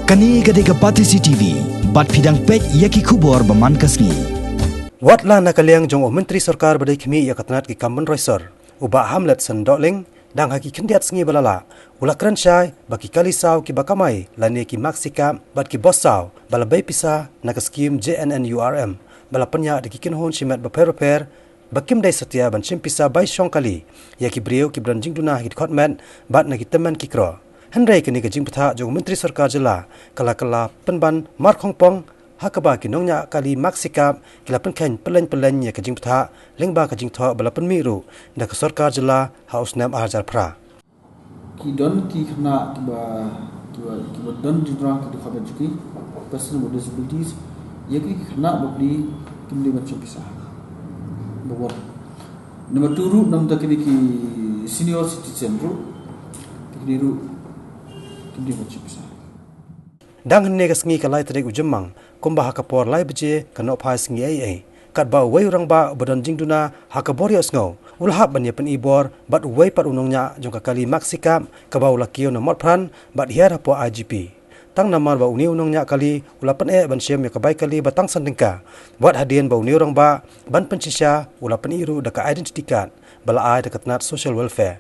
Kani gadega pati CCTV, bat fidang pek yaki kubor baman kasni. Watla nakaliang jong Menteri Sarkar badai kimi yakatnat ki Kamban Roysor, uba Hamlet Sandoling, dang haki kendiat sengi balala, ulakran syai baki kalisau ki bakamai, lani ki maksika bat ki bosau, balabai pisa nakaskim JNNURM, balapanya di kinhon simet baper-baper, bakim dai setia ban pisa bai syong kali, yaki beriau ki branjing dunah ki kotmen, bat naki teman ki kro. Hendrai kini kejing petha jong Menteri Sarkar jela, kala-kala penban Mark Hong Pong, hakaba kinongnya kali maksikap kila penken pelen-pelen ya kejing petha, lengba kejing tho bala penmiru, dak Sarkar jela haus nam ajar pra. Ki don ki kena tiba don jindra ke khabar juki person with disabilities ya ki kena bukli kimli macam pisah. Bawar. Nombor 2 nam tak ki senior citizen ru. Kini ru kimli macam pisah. Dang henne kasngi kalai tarik ujemang, kumba hakapor lai beje kanop hai sengi ai. Kat ba wei orang ba badan jingduna hakabor yos ngau. Ulhab ban yepen ibor bat wei pat unongnya jong kali maksika ka ba ulakio na motpran bat hiar hapo IGP. Tang namar ba uni unongnya kali ulapan ban syem ya kabai kali batang sandengka. Buat hadian ba uni orang ba ban pencisya ulapan iru daka identity card bala ai dekat nat social welfare.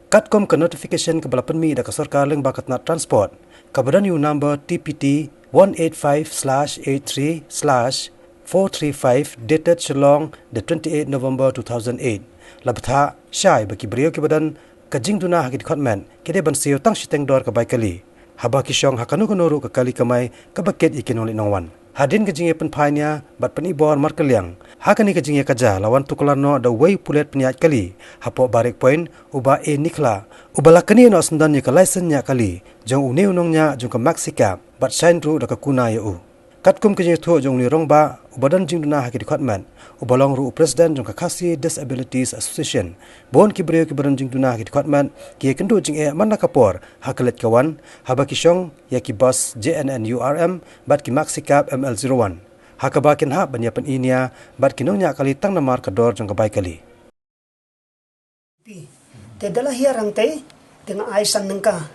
Katkom ke notification ke bala penmi daka Sarkar leng ba katnat transport. Kabadan yu number TPT 185/83/435 dated Shillong the 28 November 2008. Labtha syai baki beriau ki badan kajing duna hakit kotmen kede ban siu tang siteng dor ka baikali. Haba ki syong hakanu konoru ka kali kamai ka baket ikin oli nongwan. Hadin kajing pen painya bat penibor markeliang. Hakani kajing kaja lawan tukularno da wei pulet peniat kali. Hapo barik point uba nikla. Ubala kani no sendan ya ka license nya kali. Jong une unongnya jong ka maksika bat sign ru da ka kuna ya u. Katkum kajing tho jong ni rong ba ubadan jing duna hakit kotmen. Ubalong ru president jong ka Khasi Disabilities Association. Bon ki beriau ki badan jing duna hakit kotmen ki kendu jing mana kapor hakalet kawan haba ki syong ya ki bos JNNURM bat ki maksika ML01. Hakabakin ha banyapan inia bat kinongnya kali tang namar kador jong kabai kali. Te dalah hiarang te dengan aisan nengka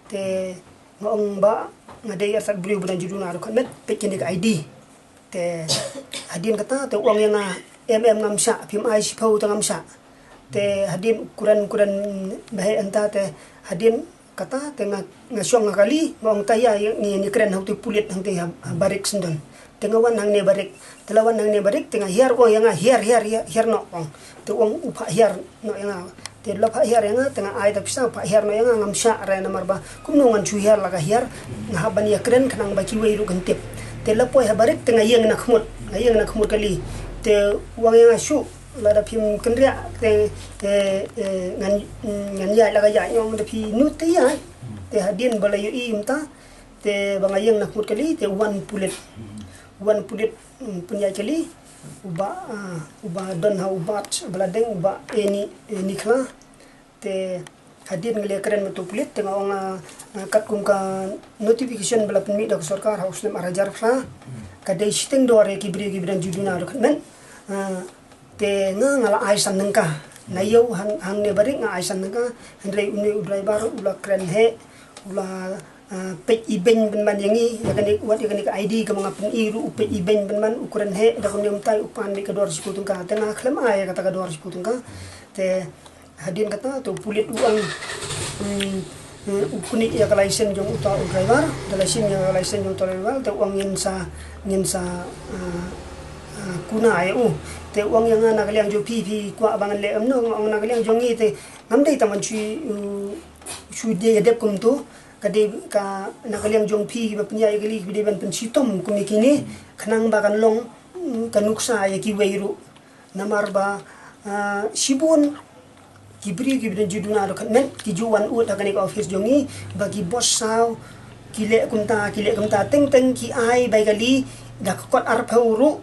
te ngong ba ngadai asal beliau bulan juduna ro kan pekin de ID te hadin kata te uang yang ngamsha pim ai sipau te ngamsha te hadin ukuran bahai anta te hadin kata te ngasyong kali ngong taya ni keren hau te pulit hang te barik sendon tengawan hang ne barik telawan hang ne barik tengah hiar uang yang hiar no uang te uang upa hiar no yang te lapa hiar yang tengah ai tapi sa upa hiar no yang ngamsha ra namar ba kumnongan chu hiar laga hiar ngahaban ya keren kanang baki weiru gentip te lapoi habarik tengah yang nak khmut kali te uang yang asu lada pim kendria te ngan ya laga ya yang da pi nut te ya te hadin balayu imta te bangayang nak khmut kali te wan pulit punya kali uba don ha ubat beladeng uba ini kla te hadin ngele keren metu pulit tengah orang kat kum ka notification bala penmi dak Sarkar haus nem arajar kla kadai siteng dore ki bran juduna ro kan te ngala aisan nengka nayo hang ne barik nga aisan nengka hendrai uni driver ula keren he ula pek iben benman yangi yakani wat yakani ID ka mga peniru pek iben benman ukuran he da kun tai upan di kedor siputung ka tengah klem ay kata kedor siputung ka te hadin kata tu pulit uang ukuni ya kalaisin jong uta driver dalaisin ya kalaisin jong driver te uang nginsa kuna ay te uang yang nakaliang jo pi kwa bangan le amno ang nakaliang jongi te ngamdai taman chu de dep kum tu kadi ka nakaliang jong pi ba pnya kali bide ban pensitom kumikini khanang ba kan long kanuksa ya ki weiru namar ba sibun kibri juduna ro kan men ki juwan ut ka ni office jongi bagi bos saw kile kumta teng ki ai bai kali dak kot ar phuru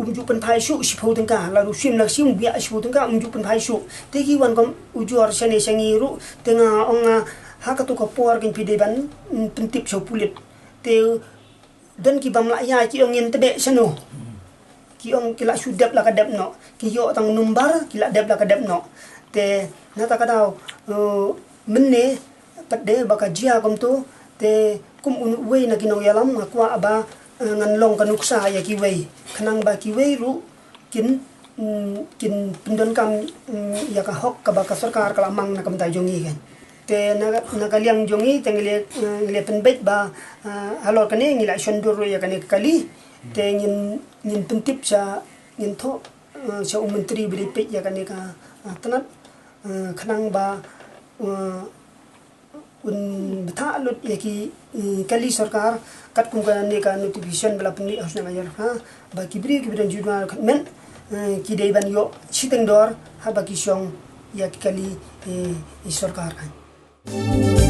umju pen phai shu sipau tengka lalu sim lak sim bia sipau tengka umju pen phai shu te ki wan kom ujur sene sangiru tengah onga hakatu ko por kin pide ban pentip so pulit te dan ki bam la ya ki ong yen tebe seno ki ong kila sudap la kadap no ki yo tang numbar kila dap la kadap no te nata kadau menne pade baka jia kom tu te kum un wei na kinong yalam ngakwa aba ngan long kanuksa ya ki wei khanang ba ki wei ru kin kin pindon kam ya ka hok ka ba ka sarkar kala mang na kam tai jongi kan te na kaliang jongi tengle le penbet ba halor kane ngila shondur ya kane kali te ngin pentip sa ngin tho sa menteri beri pet ya kane ka tanat khanang ba un betha lut ya ki kali sarkar kat kum ka ne ka notification bala pengli harusnya ngajar ha ba kibri kibran judwa men ki dei ban yo chiteng dor ha ba ki syong ya ki kali sarkar kan